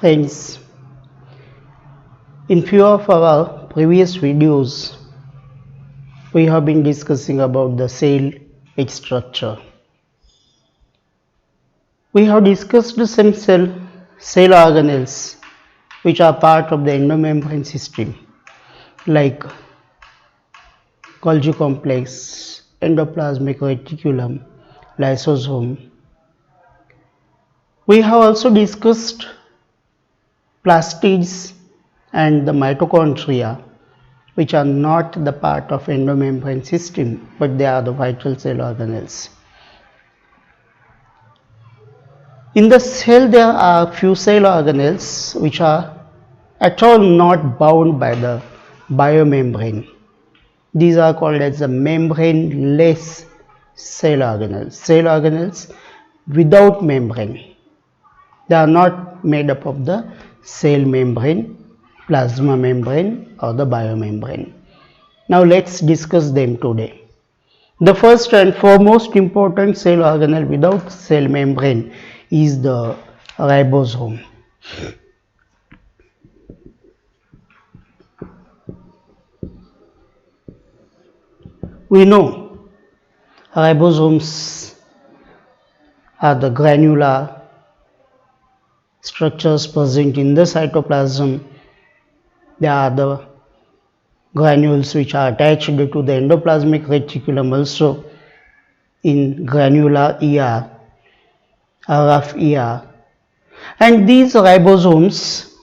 Friends, in few of our previous videos, we have been discussing about the cell structure. We have discussed some cell organelles which are part of the endomembrane system like Golgi complex, endoplasmic reticulum, lysosome. We have also discussed plastids and the mitochondria, which are not the part of endomembrane system, but they are the vital cell organelles. In the cell, there are few cell organelles which are at all not bound by the biomembrane. These are called as the membrane-less cell organelles without membrane. They are not made up of the cell membrane, plasma membrane or the biomembrane. Now let's discuss them today. The first and foremost important cell organelle without cell membrane is the ribosome. We know ribosomes are the granular structures present in the cytoplasm. They are the granules which are attached to the endoplasmic reticulum also in granular ER, rough ER. And these ribosomes,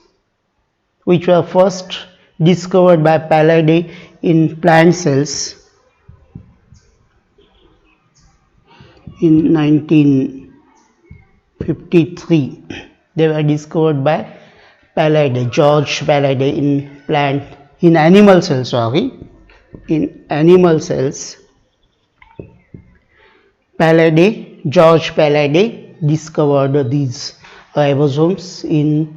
which were first discovered by Palade in plant cells in 1953, they were discovered by Palade, George Palade in animal cells. George Palade discovered these ribosomes. In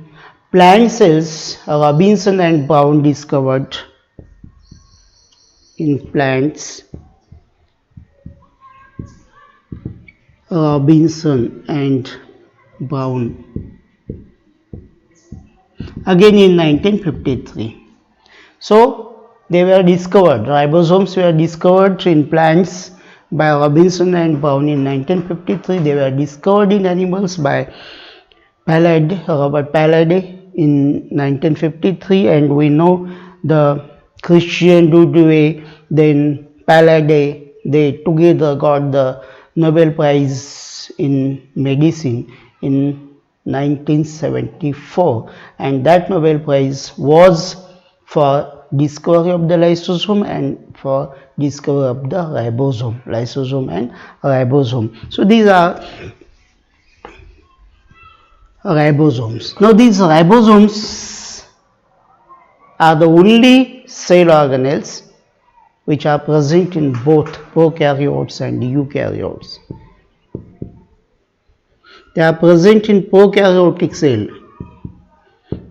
plant cells, Robinson and Brown discovered in plants. Robinson and Brown again in 1953. So they were discovered, ribosomes were discovered in plants by Robinson and Brown in 1953. They were discovered in animals by Robert Palade in 1953, and we know the Christian Dudoué, then Palade, they together got the Nobel Prize in Medicine in 1974, and that Nobel Prize was for discovery of the lysosome and for discovery of the ribosome, lysosome and ribosome. So these are ribosomes. Now these ribosomes are the only cell organelles which are present in both prokaryotes and eukaryotes. They are present in prokaryotic cell.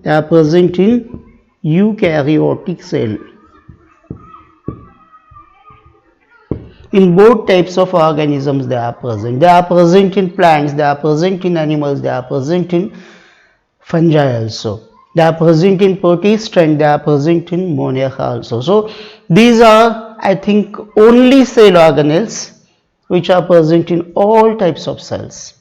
They are present in eukaryotic cell. In both types of organisms they are present. They are present in plants, they are present in animals, they are present in fungi also. They are present in protist and they are present in Monarch also. So these are, I think, only cell organelles which are present in all types of cells.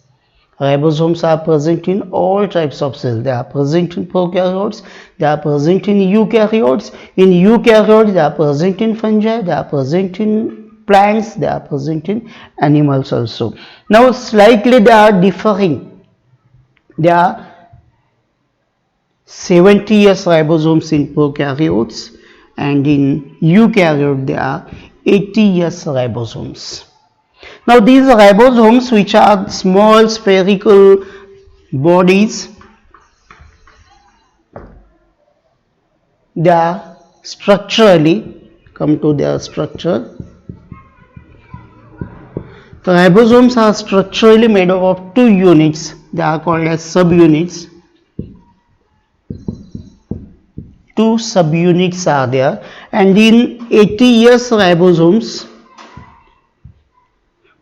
Ribosomes are present in all types of cells. They are present in prokaryotes, they are present in eukaryotes. In eukaryotes, they are present in fungi, they are present in plants, they are present in animals also. Now slightly they are differing. There are 70S ribosomes in prokaryotes, and in eukaryote there are 80S ribosomes. Now these ribosomes, which are small spherical bodies, they are structurally, come to their structure. The ribosomes are structurally made up of two units. They are called as subunits. Two subunits are there, and in 80S ribosomes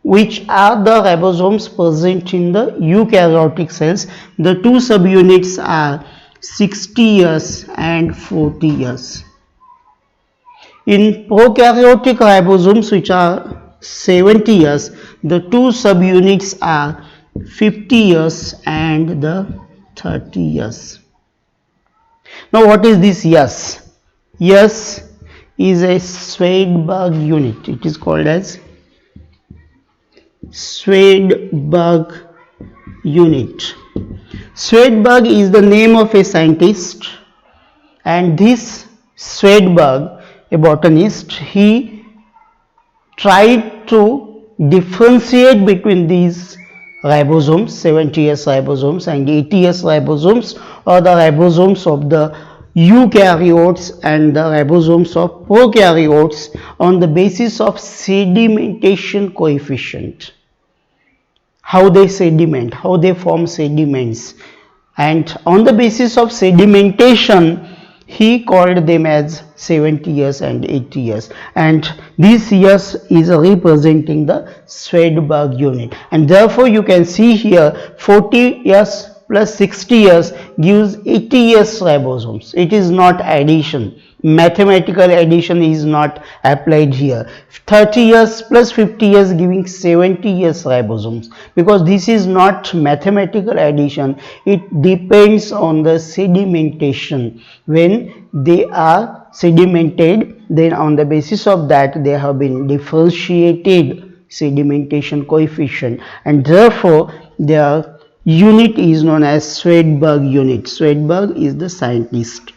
which are the ribosomes present in the eukaryotic cells. The two subunits are 60 years and 40 years. In prokaryotic ribosomes, which are 70 years, the two subunits are 50 years and the 30 years. Now, what is this yes? Yes is a Svedberg unit. It is called as Svedberg unit. Svedberg is the name of a scientist, and this Svedberg, a botanist, he tried to differentiate between these ribosomes, 70S ribosomes and 80S ribosomes, or the ribosomes of the eukaryotes and the ribosomes of prokaryotes, on the basis of sedimentation coefficient. How they sediment, how they form sediments, and on the basis of sedimentation he called them as 70 years and 80 years, and this years is representing the Svedberg unit, and therefore you can see here 40 years plus 60 years gives 80 years ribosomes. It is not addition. Mathematical addition is not applied here. 30 years plus 50 years giving 70 years ribosomes, because this is not mathematical addition. It depends on the sedimentation. When they are sedimented, then on the basis of that they have been differentiated sedimentation coefficient, and therefore their unit is known as Svedberg unit. Svedberg is the scientist.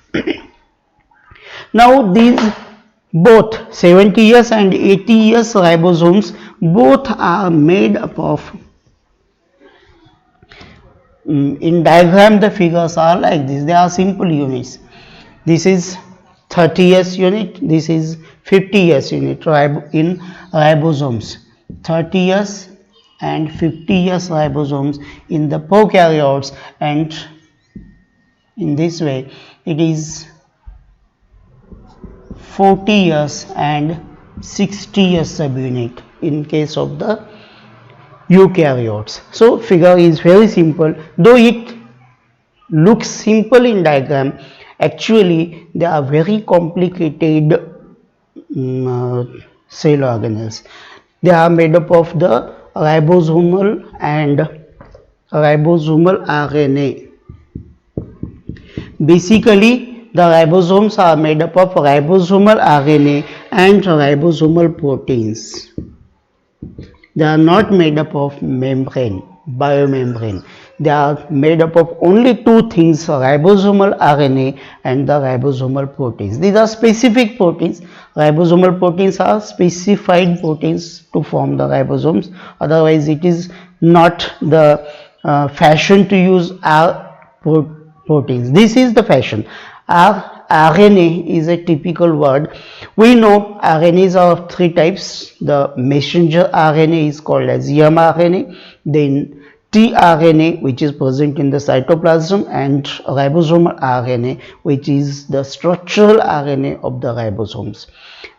Now these both 70 years and 80 years ribosomes both are made up of, in diagram the figures are like this. They are simple units. This is 30 years unit, this is 50 years unit in ribosomes. 30 years and 50 years ribosomes in the prokaryotes, and in this way it is 40 years and 60 years subunit in case of the eukaryotes. So figure is very simple, though it looks simple in diagram. Actually they are very complicated cell organelles. They are made up of the ribosomal and ribosomal RNA. Basically the ribosomes are made up of ribosomal RNA and ribosomal proteins. They are not made up of membrane, biomembrane. They are made up of only two things, ribosomal RNA and the ribosomal proteins. These are specific proteins. Ribosomal proteins are specified proteins to form the ribosomes. Otherwise it is not the fashion to use R proteins. This is the fashion. RNA is a typical word. We know RNAs are of three types. The messenger RNA is called as mRNA, then tRNA, which is present in the cytoplasm, and ribosomal RNA, which is the structural RNA of the ribosomes.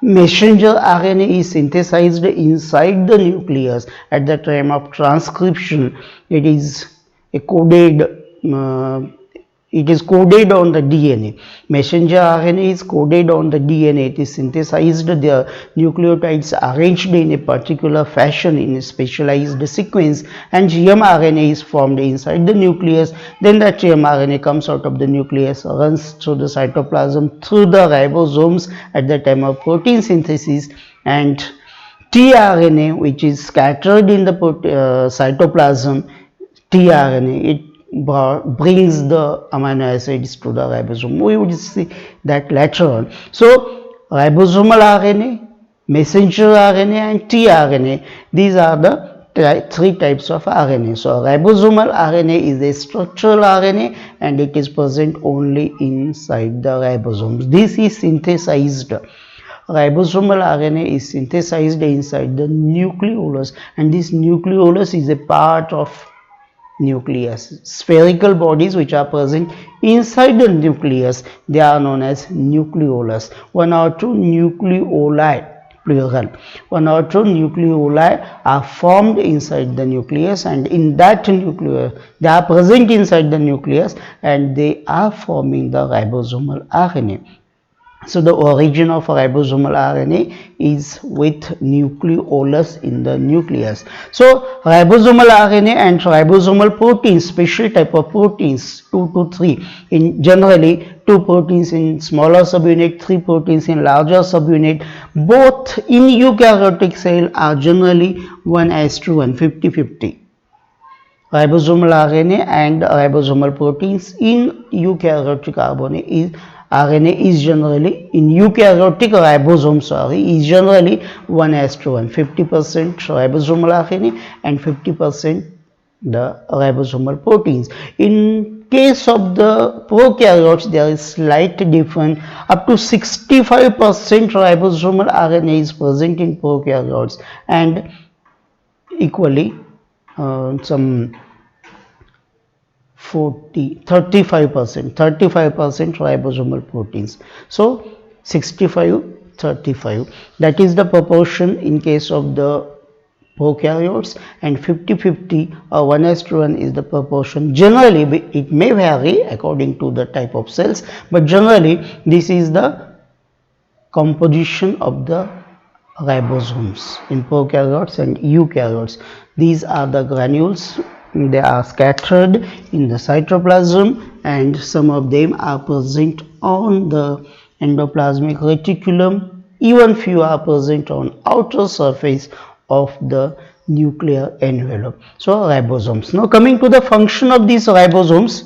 Messenger RNA is synthesized inside the nucleus at the time of transcription. It is coded on the DNA. Messenger RNA is coded on the DNA. It is synthesized. The nucleotides arranged in a particular fashion in a specialized sequence, and mRNA is formed inside the nucleus. Then that mRNA comes out of the nucleus, runs through the cytoplasm, through the ribosomes at the time of protein synthesis, and tRNA, which is scattered in the cytoplasm, tRNA, it brings the amino acids to the ribosome. We would see that later on. So ribosomal RNA, messenger RNA and tRNA, these are the three types of RNA. So ribosomal RNA is a structural RNA and it is present only inside the ribosomes. This is synthesized. Ribosomal RNA is synthesized inside the nucleolus, and this nucleolus is a part of nucleus. Spherical bodies which are present inside the nucleus, they are known as nucleolus. One or two nucleoli plural. One or two nucleoli are formed inside the nucleus, and in that nucleus they are present inside the nucleus and they are forming the ribosomal RNA. So the origin of ribosomal RNA is with nucleolus in the nucleus. So ribosomal RNA and ribosomal proteins, special type of proteins, 2 to 3, in generally 2 proteins in smaller subunit, 3 proteins in larger subunit, both in eukaryotic cell are generally 1:1, 50-50. Ribosomal RNA and ribosomal proteins in eukaryotic RNA is generally in eukaryotic ribosome is generally 1:1, 50% ribosomal RNA and 50% the ribosomal proteins. In case of the prokaryotes, there is slight difference. Up to 65% ribosomal RNA is present in prokaryotes, and equally some 35% ribosomal proteins. So 65-35, that is the proportion in case of the prokaryotes, and 50-50 or 1:1 is the proportion. Generally it may vary according to the type of cells, but generally this is the composition of the ribosomes in prokaryotes and eukaryotes. These are the granules. They are scattered in the cytoplasm, and some of them are present on the endoplasmic reticulum. Even few are present on outer surface of the nuclear envelope. So ribosomes. Now coming to the function of these ribosomes.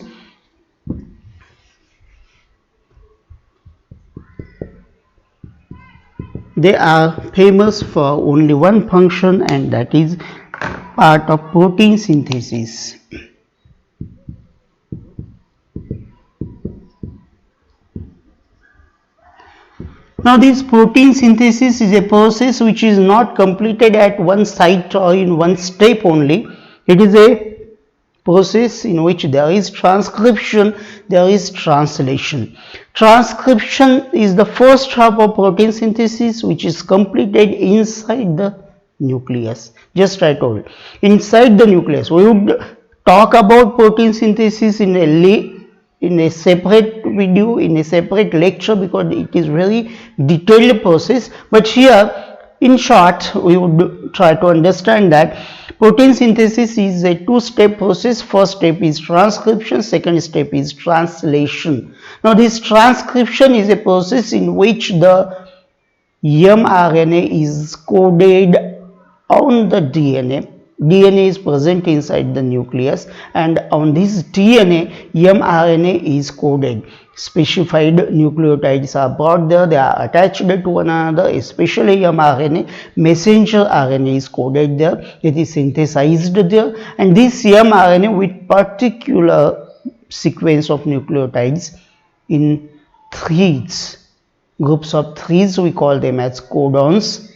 They are famous for only one function, and that is part of protein synthesis. Now this protein synthesis is a process which is not completed at one site or in one step only. It is a process in which there is transcription, there is translation. Transcription is the first step of protein synthesis, which is completed inside the nucleus. Just I told, inside the nucleus. We would talk about protein synthesis in a separate video, in a separate lecture, because it is very detailed process. But here in short we would try to understand that protein synthesis is a two-step process. First step is transcription, second step is translation. Now this transcription is a process in which the mRNA is coded on the DNA. DNA is present inside the nucleus, and on this DNA mRNA is coded. Specified nucleotides are brought there, they are attached to one another, especially mRNA. Messenger RNA is coded there, it is synthesized there, and this mRNA with particular sequence of nucleotides in threads, groups of threads, we call them as codons.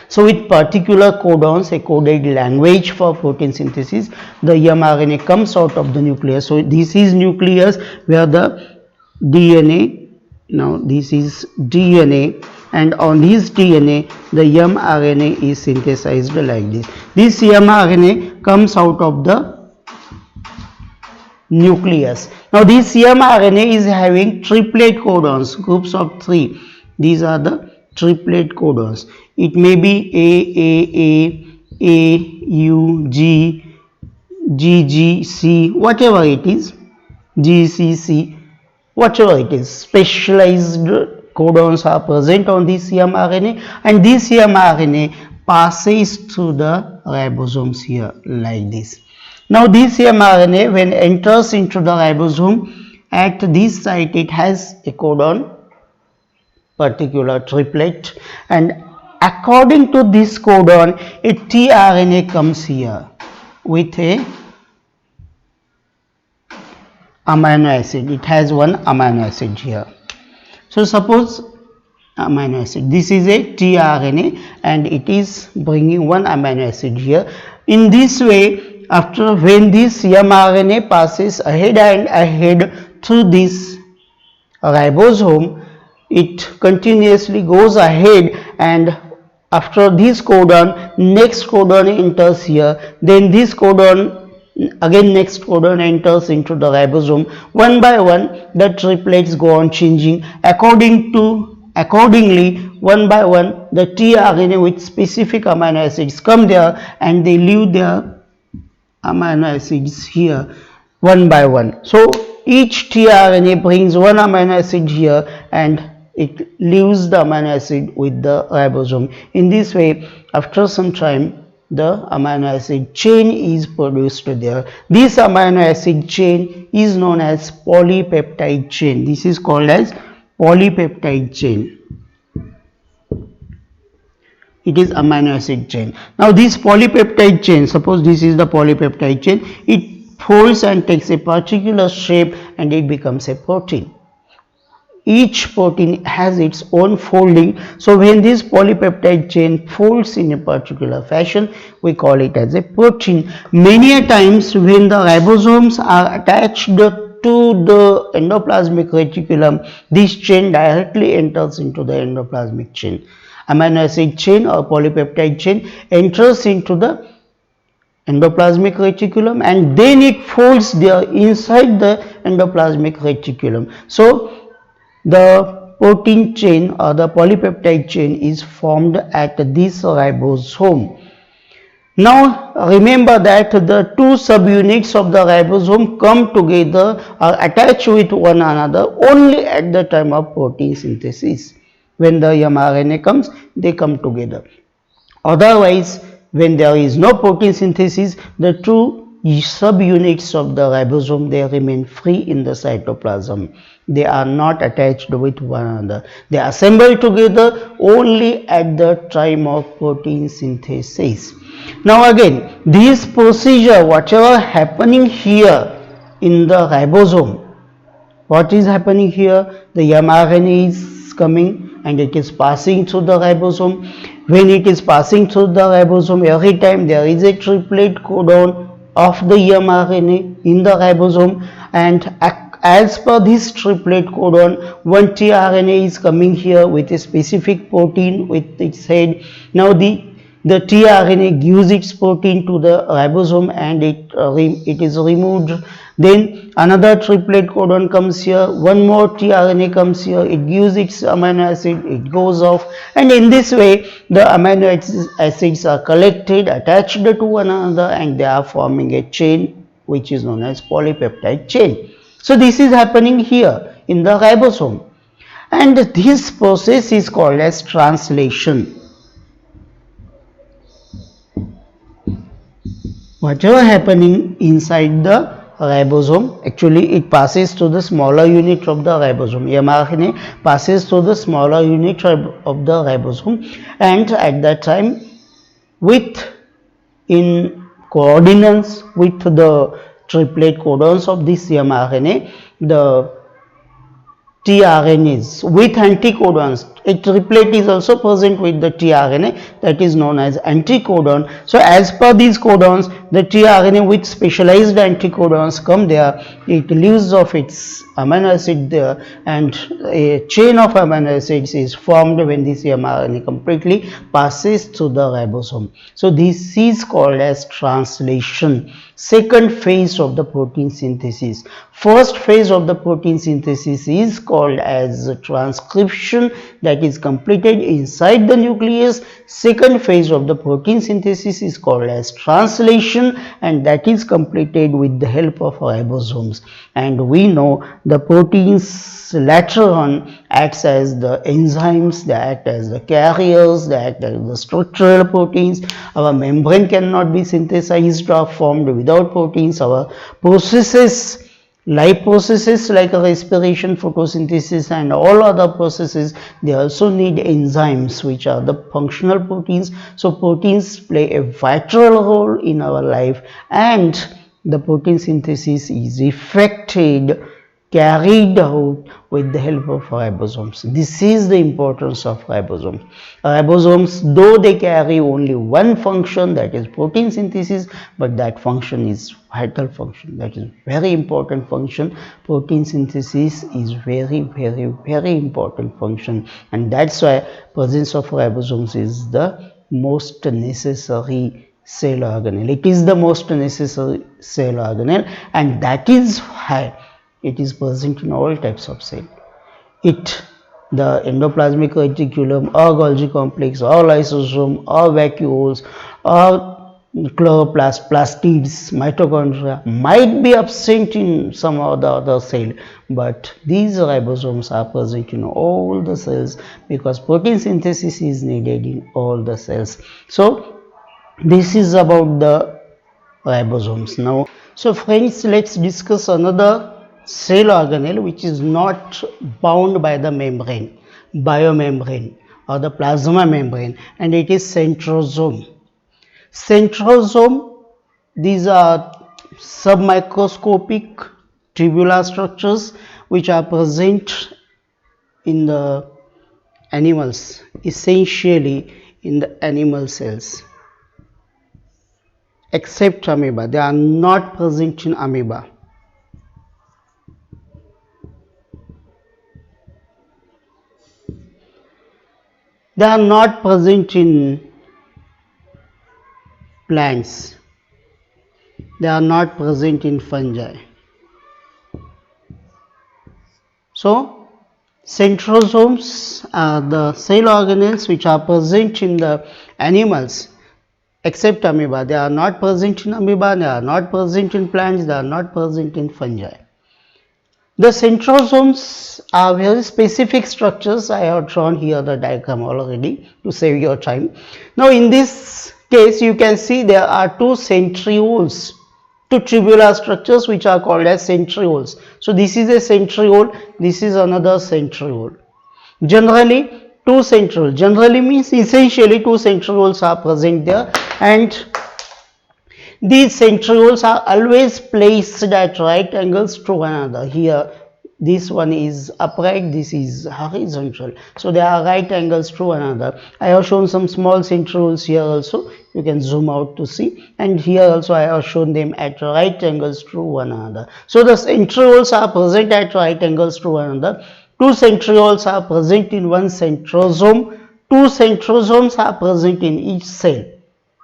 So with particular codons, a coded language for protein synthesis, the mRNA comes out of the nucleus. So this is nucleus where the DNA, now this is DNA, and on this DNA the mRNA is synthesized like this. This mRNA comes out of the nucleus. Now this mRNA is having triplet codons, groups of 3. These are the triplet codons. It may be A, U, G, G, C, whatever it is, G, C, C, whatever it is. Specialized codons are present on this mRNA, and this mRNA passes through the ribosomes here like this. Now this mRNA, when enters into the ribosome, at this site it has a codon, particular triplet, and according to this codon a tRNA comes here with a amino acid. It has one amino acid here. So suppose amino acid, this is a tRNA and it is bringing one amino acid here. In this way, after when this mRNA passes ahead and ahead through this ribosome, it continuously goes ahead and After this codon, next codon enters here, then this codon, again next codon enters into the ribosome. One by one the triplets go on changing accordingly. One by one the tRNA with specific amino acids come there and they leave their amino acids here one by one. So each tRNA brings one amino acid here and it leaves the amino acid with the ribosome. In this way, after some time, the amino acid chain is produced there. This amino acid chain is known as polypeptide chain. This is called as polypeptide chain. It is amino acid chain. Now this polypeptide chain, suppose this is the polypeptide chain, it folds and takes a particular shape and it becomes a protein. Each protein has its own folding, so when this polypeptide chain folds in a particular fashion, we call it as a protein. Many a times when the ribosomes are attached to the endoplasmic reticulum, this chain directly enters into the endoplasmic chain. Amino acid chain or polypeptide chain enters into the endoplasmic reticulum and then it folds there inside the endoplasmic reticulum. So the protein chain or the polypeptide chain is formed at this ribosome. Now remember that the two subunits of the ribosome come together or attach with one another only at the time of protein synthesis. When the mRNA comes, they come together. Otherwise, when there is no protein synthesis, the two subunits of the ribosome, they remain free in the cytoplasm. They are not attached with one another. They assemble together only at the time of protein synthesis. Now again, this procedure, whatever happening here in the ribosome, what is happening here? The mRNA is coming and it is passing through the ribosome. When it is passing through the ribosome, every time there is a triplet codon of the mRNA in the ribosome, and as per this triplet codon, one tRNA is coming here with a specific protein with its head. Now the tRNA gives its protein to the ribosome and it is removed. Then another triplet codon comes here, one more tRNA comes here, it gives its amino acid, it goes off, and in this way the amino acids are collected, attached to one another, and they are forming a chain which is known as polypeptide chain. So this is happening here in the ribosome, and this process is called as translation. Whatever happening inside the ribosome, actually it passes to the smaller unit of the ribosome. mRNA passes to the smaller unit of the ribosome, and at that time, in coordinates with the triplet codons of this mRNA, the tRNAs with anticodons. A triplet is also present with the tRNA, that is known as anticodon. So as per these codons, the tRNA with specialized anticodons come there, it leaves of its amino acid there, and a chain of amino acids is formed when this mRNA completely passes through the ribosome. So this is called as translation. Second phase of the protein synthesis. First phase of the protein synthesis is called as transcription, that is completed inside the nucleus. Second phase of the protein synthesis is called as translation, and that is completed with the help of ribosomes. And we know the proteins later on acts as the enzymes, they act as the carriers, they act as the structural proteins. Our membrane cannot be synthesized or formed without proteins. Our processes, life processes like respiration, photosynthesis and all other processes, they also need enzymes, which are the functional proteins. So proteins play a vital role in our life, and the protein synthesis is effected carried out with the help of ribosomes. This is the importance of ribosomes. Ribosomes, though they carry only one function, that is protein synthesis, but that function is vital function, that is very important function. Protein synthesis is very important function, and that's why presence of ribosomes is the most necessary cell organelle. It is the most necessary cell organelle, and that is why it is present in all types of cell. The endoplasmic reticulum or Golgi complex or lysosome or vacuoles or chloroplast, plastids, mitochondria might be absent in some of the other cell, but these ribosomes are present in all the cells because protein synthesis is needed in all the cells. So this is about the ribosomes. Now, so friends, let's discuss another cell organelle which is not bound by the membrane, biomembrane or the plasma membrane, and it is centrosome. Centrosome, these are submicroscopic tubular structures which are present in the animals, essentially in the animal cells, except amoeba. They are not present in amoeba. They are not present in plants. They are not present in fungi. So, centrosomes are the cell organelles which are present in the animals except amoeba. They are not present in amoeba, they are not present in plants, they are not present in fungi. The centrosomes are very specific structures. I have drawn here the diagram already to save your time. Now in this case you can see there are two centrioles, two tubular structures which are called as centrioles. So this is a centriole, this is another centriole. Generally means essentially two centrioles are present there, and these centrioles are always placed at right angles to one another. Here this one is upright, this is horizontal, so they are right angles to one another. I have shown some small centrioles here also, you can zoom out to see, and here also I have shown them at right angles to one another. So the centrioles are present at right angles to one another. Two centrioles are present in one centrosome. Two centrosomes are present in each cell.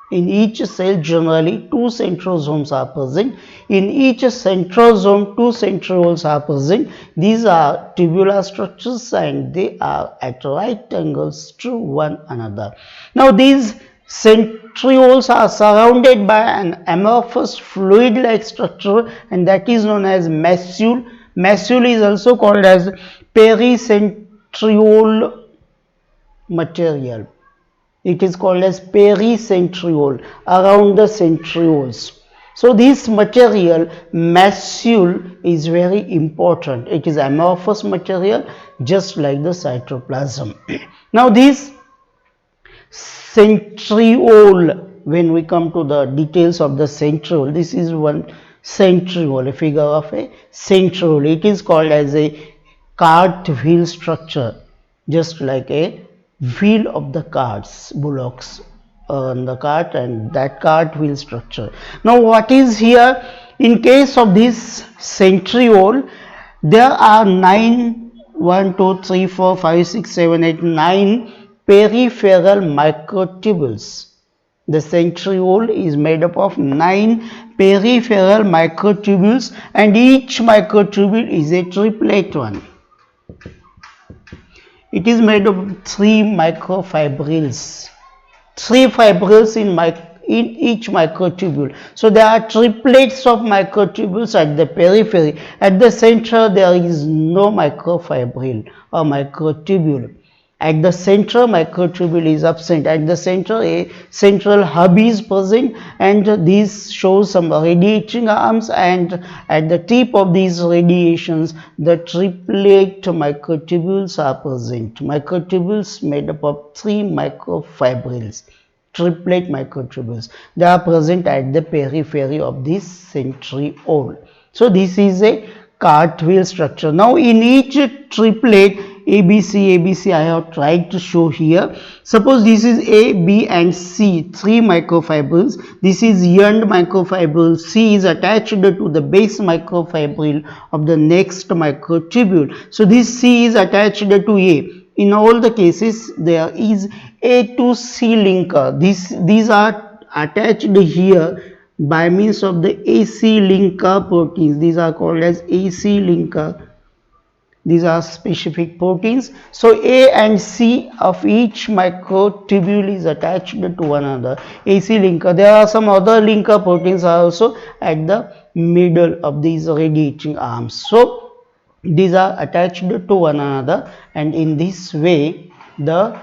In each cell, generally, two centrosomes are present. In each centrosome, two centrioles are present. These are tubular structures and they are at right angles to one another. Now, these centrioles are surrounded by an amorphous fluid-like structure, and that is known as macule. Macule is also called as pericentriole material. It is called as pericentriole, around the centrioles. So this material, macule, is very important. It is amorphous material just like the cytoplasm. Now this centriole, when we come to the details of the centriole, this is one centriole, a figure of a centriole. It is called as a cart wheel structure, just like a wheel of the carts, bullocks on the cart, and that cart wheel structure. Now what is here, in case of this centriole, there are 9 peripheral microtubules. The centriole is made up of 9 peripheral microtubules, and each microtubule is a triplet one. It is made of 3 microfibrils. 3 fibrils in each microtubule. So there are triplets of microtubules at the periphery. At the center there is no microfibril or microtubule. At the center, microtubule is absent. At the center, a central hub is present, and this shows some radiating arms, and at the tip of these radiations, the triplet microtubules are present. Microtubules made up of 3 microfibrils, triplet microtubules. They are present at the periphery of this centriole. So this is a cartwheel structure. Now in each triplet ABC, I have tried to show here. Suppose this is A, B and C, three microfibrils. This is end microfibril. C is attached to the base microfibril of the next microtubule. So this C is attached to A. In all the cases, there is A to C linker. These are attached here by means of the AC linker proteins. These are called as AC linker. These are specific proteins. So A and C of each microtubule is attached to one another. AC linker. There are some other linker proteins also at the middle of these radiating arms. So these are attached to one another, and in this way the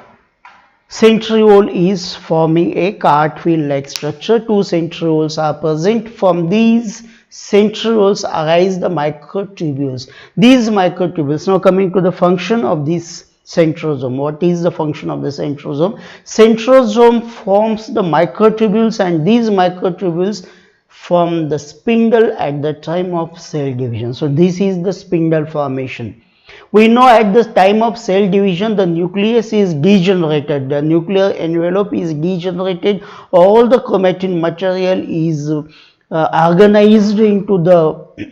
centriole is forming a cartwheel like structure. Two centrioles are present. From these centrioles arise the microtubules. These microtubules, now coming to the function of this centrosome. What is the function of the centrosome? Centrosome forms the microtubules, and these microtubules form the spindle at the time of cell division. So this is the spindle formation. We know at the time of cell division the nucleus is degenerated, the nuclear envelope is degenerated, all the chromatin material is organized into the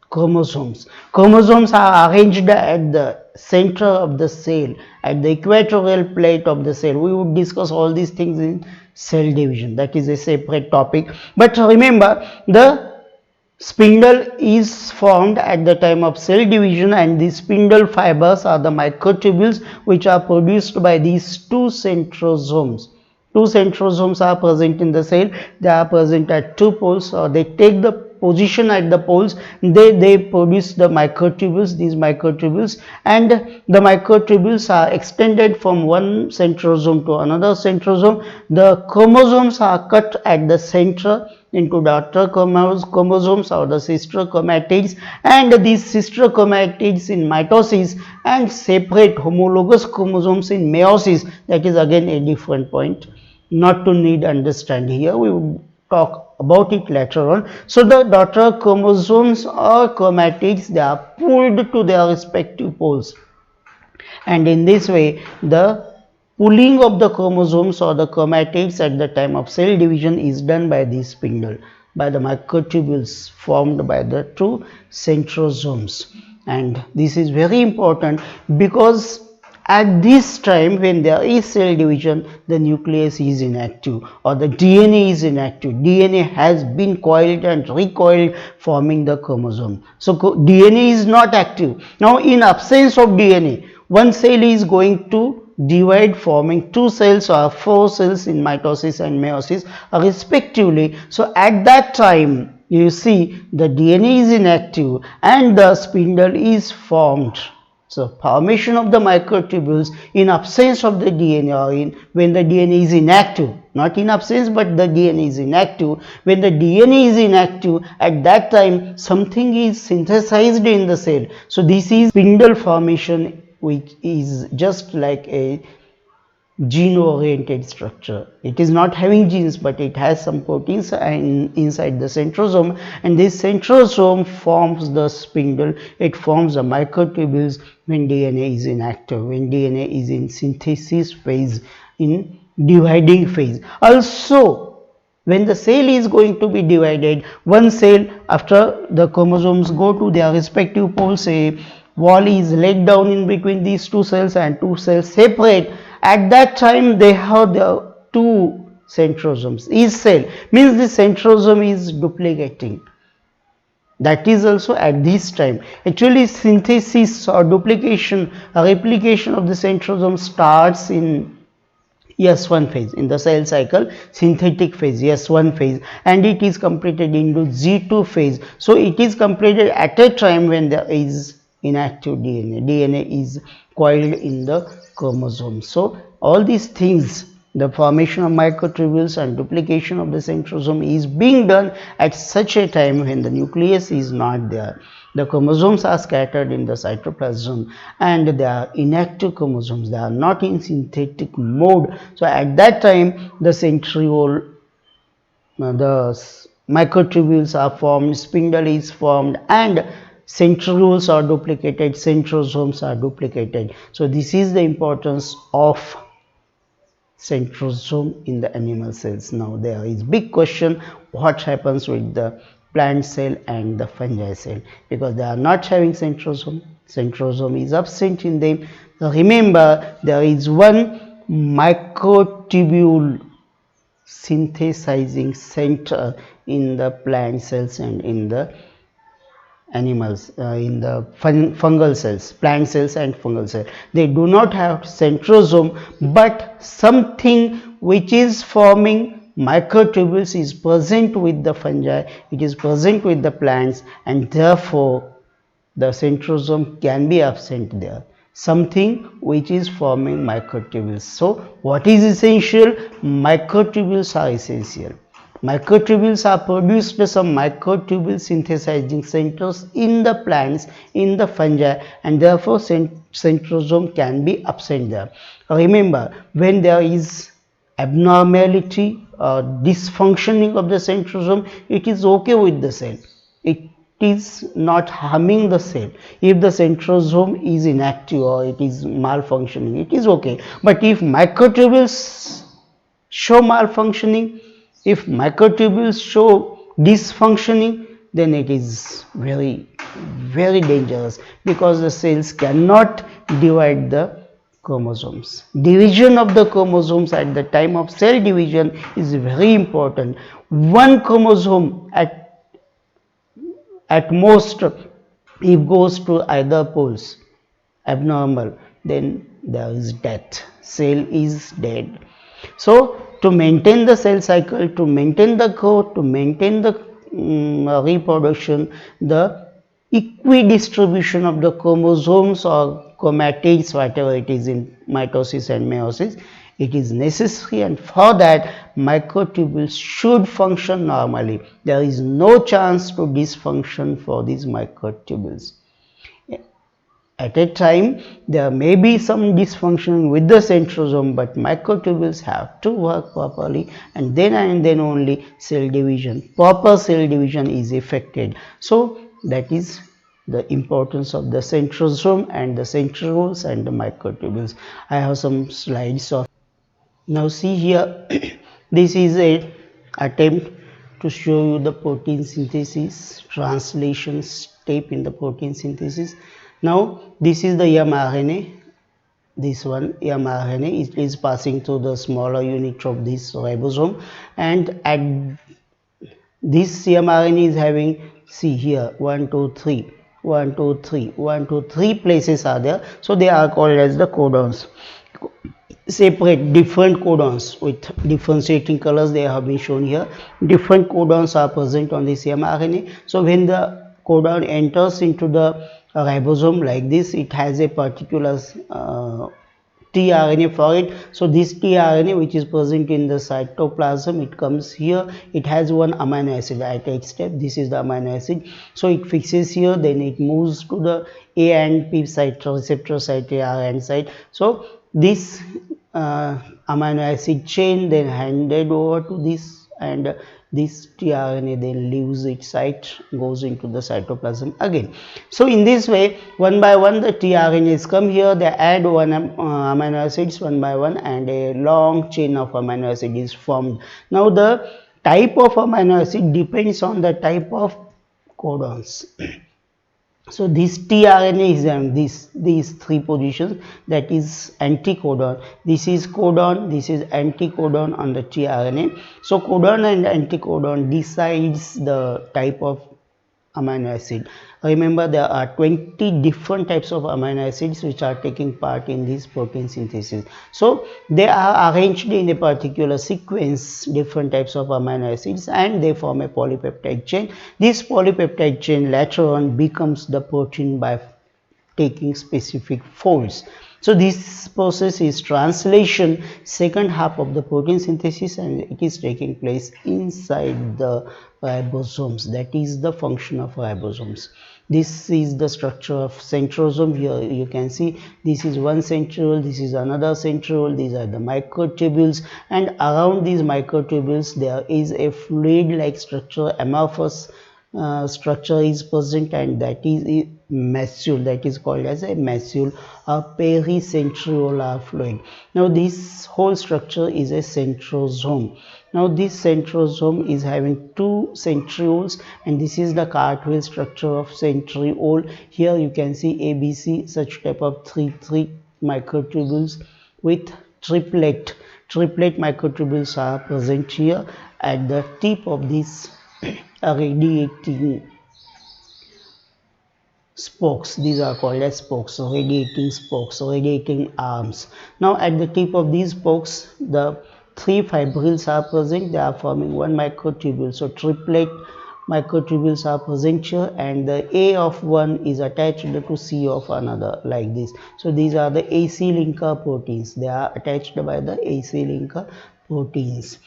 chromosomes. Chromosomes are arranged at the center of the cell, at the equatorial plate of the cell. We would discuss all these things in cell division. That is a separate topic. But remember, the spindle is formed at the time of cell division, and the spindle fibers are the microtubules which are produced by these two centrosomes. Two centrosomes are present in the cell. They are present at two poles, or they take the position at the poles. They produce the microtubules, these microtubules, and the microtubules are extended from one centrosome to another centrosome. The chromosomes are cut at the center into daughter chromosomes or the sister chromatids, and these sister chromatids in mitosis, and separate homologous chromosomes in meiosis. That is again a different point, not to need understand here. We will talk about it later on. So the daughter chromosomes or chromatids, they are pulled to their respective poles, and in this way the pulling of the chromosomes or the chromatids at the time of cell division is done by the spindle, by the microtubules formed by the two centrosomes. And this is very important because at this time when there is cell division, the nucleus is inactive or the DNA is inactive. DNA has been coiled and recoiled, forming the chromosome. So DNA is not active. Now in absence of DNA, one cell is going to divide, forming two cells or four cells in mitosis and meiosis respectively. So at that time you see the DNA is inactive and the spindle is formed. So formation of the microtubules in absence of the DNA, or when the DNA is inactive, not in absence but the DNA is inactive. When the DNA is inactive, at that time something is synthesized in the cell. So this is spindle formation, which is just like a gene oriented structure. It is not having genes, but it has some proteins inside the centrosome, and this centrosome forms the spindle. It forms the microtubules when DNA is inactive, when DNA is in synthesis phase, in dividing phase. Also, when the cell is going to be divided, one cell, after the chromosomes go to their respective poles, a wall is laid down in between these two cells and two cells separate. At that time they have the two centrosomes. Each cell means the centrosome is duplicating. That is also at this time. Actually synthesis or duplication or replication of the centrosome starts in S1 phase in the cell cycle, synthetic phase, S1 phase, and it is completed into Z2 phase. So it is completed at a time when there is inactive DNA. DNA is coiled in the chromosome. So all these things, the formation of microtubules and duplication of the centrosome, is being done at such a time when the nucleus is not there. The chromosomes are scattered in the cytoplasm and they are inactive chromosomes, they are not in synthetic mode. So at that time the centriole, the microtubules are formed, spindle is formed, and centrioles are duplicated, centrosomes are duplicated. So this is the importance of centrosome in the animal cells. Now there is big question, what happens with the plant cell and the fungi cell, because they are not having centrosome. Centrosome is absent in them. So remember, there is one microtubule synthesizing center in the plant cells and in the animals, in the fungal cells, plant cells and fungal cells. They do not have centrosome, but something which is forming microtubules is present with the fungi, it is present with the plants, and therefore the centrosome can be absent there. Something which is forming microtubules. So what is essential? Microtubules are essential. Microtubules are produced by some microtubule synthesizing centers in the plants, in the fungi, and therefore centrosome can be absent there. Remember, when there is abnormality or dysfunctioning of the centrosome, it is okay with the cell. It is not harming the cell. If the centrosome is inactive or it is malfunctioning, it is okay. But if microtubules show malfunctioning, if microtubules show dysfunctioning, then it is very dangerous, because the cells cannot divide the chromosomes. Division of the chromosomes at the time of cell division is very important. One chromosome at most, if goes to either poles abnormal, then there is death, cell is dead. So to maintain the cell cycle, to maintain the growth, to maintain the reproduction, the equidistribution of the chromosomes or chromatids, whatever it is in mitosis and meiosis, it is necessary, and for that microtubules should function normally. There is no chance to dysfunction for these microtubules. At a time, there may be some dysfunction with the centrosome, but microtubules have to work properly, and then only cell division, proper cell division is effected. So that is the importance of the centrosome and the centrioles and the microtubules. I have some slides of. Now see here, this is a attempt to show you the protein synthesis, translation step in the protein synthesis. Now this is the mRNA, this one mRNA, it is passing through the smaller unit of this ribosome, and at this mRNA is having, see here, 1 2 3 1 2 3 1 2 3 places are there, so they are called as the codons. Separate different codons with differentiating colors, they have been shown here. Different codons are present on this mRNA. So when the codon enters into the ribosome like this, it has a particular tRNA for it. So this tRNA which is present in the cytoplasm, it comes here, it has one amino acid. I take step, this is the amino acid, so it fixes here, then it moves to the A and P site, receptor site, AR and site. So this amino acid chain then handed over to this, and this tRNA then leaves its site, goes into the cytoplasm again. So in this way, one by one the tRNAs come here, they add one amino acids one by one, and a long chain of amino acid is formed. Now the type of amino acid depends on the type of codons. So this tRNA is in these three positions, that is anticodon, this is codon, this is anticodon on the tRNA. So codon and anticodon decides the type of amino acid. Remember, there are 20 different types of amino acids which are taking part in this protein synthesis. So they are arranged in a particular sequence, different types of amino acids, and they form a polypeptide chain. This polypeptide chain later on becomes the protein by taking specific folds. So this process is translation, second half of the protein synthesis, and it is taking place inside the ribosomes. That is the function of ribosomes. This is the structure of centrosome. Here you can see this is one centriole, this is another centriole, these are the microtubules, and around these microtubules there is a fluid like structure, amorphous structure is present, and that is a macule, that is called as a macule, a pericentriolar fluid. Now this whole structure is a centrosome. Now this centrosome is having two centrioles, and this is the cartwheel structure of centriole. Here you can see ABC, such type of three microtubules with triplet microtubules are present here at the tip of this radiating spokes. These are called as spokes, radiating arms. Now at the tip of these spokes, the three fibrils are present. They are forming one microtubule. So triplet microtubules are present here, and the A of one is attached to C of another, like this. So these are the AC linker proteins. They are attached by the AC linker proteins.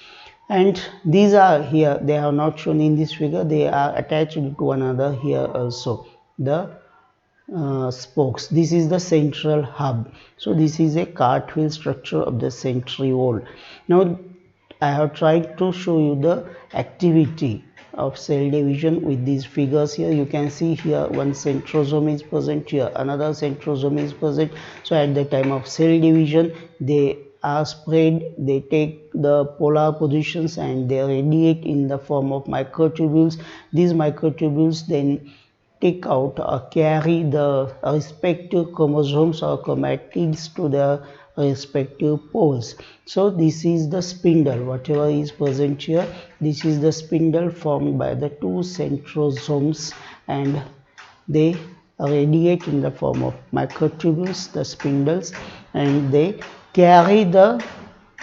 And these are here, they are not shown in this figure, they are attached to one another here also, the spokes. This is the central hub. So this is a cartwheel structure of the centriole. Now I have tried to show you the activity of cell division with these figures. Here you can see here one centrosome is present, here another centrosome is present. So at the time of cell division, they are spread, they take the polar positions, and they radiate in the form of microtubules. These microtubules then take out or carry the respective chromosomes or chromatids to their respective poles. So this is the spindle, whatever is present here, this is the spindle formed by the two centrosomes, and they radiate in the form of microtubules, the spindles, and they carry the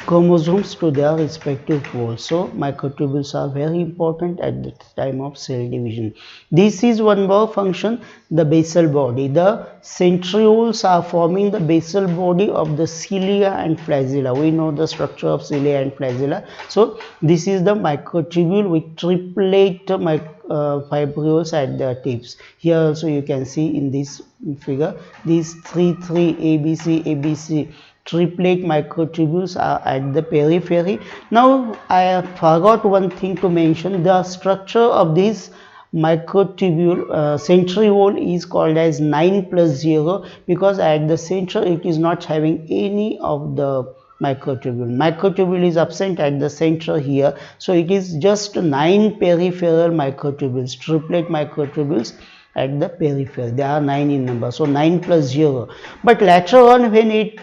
chromosomes to their respective poles. So microtubules are very important at the time of cell division. This is one more function, the basal body. The centrioles are forming the basal body of the cilia and flagella. We know the structure of cilia and flagella. So this is the microtubule with triplet fibrils at their tips. Here also you can see in this figure, these three ABC triplet microtubules are at the periphery. Now I forgot one thing to mention, the structure of this microtubule centriole is called as 9+0, because at the center it is not having any of the microtubule is absent at the center here. So it is just 9 peripheral microtubules, triplet microtubules at the periphery. There are 9 in number, so 9+0. But later on, when it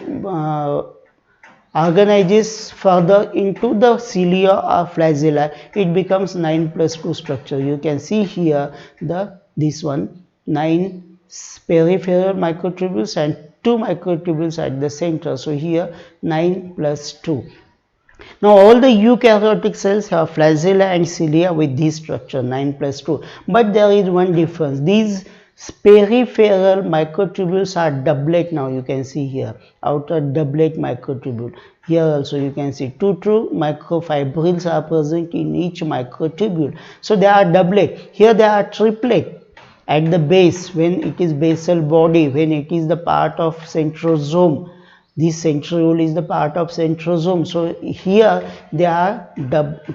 organizes further into the cilia or flagella, it becomes 9+2 structure. You can see here this one, 9 peripheral microtubules and 2 microtubules at the center. So here 9+2. Now all the eukaryotic cells have flagella and cilia with this structure 9+2, but there is one difference. These peripheral microtubules are doublet. Now you can see here outer doublet microtubule. Here also you can see two microfibrils are present in each microtubule. So they are doublet. Here they are triplet. At the base, when it is basal body, when it is the part of centrosome, this centriole is the part of centrosome. So here they are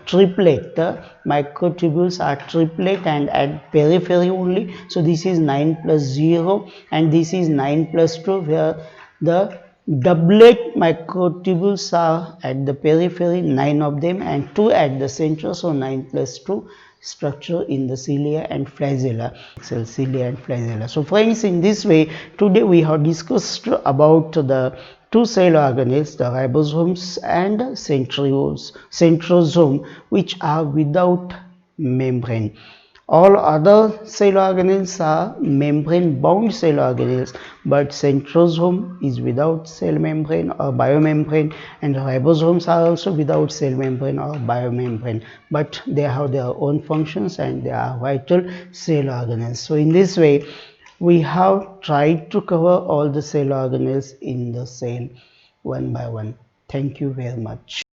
triplet. The microtubules are triplet and at periphery only. So this is 9+0 and this is 9+2, where the doublet microtubules are at the periphery, 9 of them, and 2 at the center. So 9+2 structure in the cilia and flagella. So friends, in this way today we have discussed about the two cell organelles, the ribosomes and centrosome, which are without membrane. All other cell organelles are membrane bound cell organelles, but centrosome is without cell membrane or biomembrane, and ribosomes are also without cell membrane or biomembrane, but they have their own functions and they are vital cell organelles. So in this way we have tried to cover all the cell organelles in the cell one by one. Thank you very much.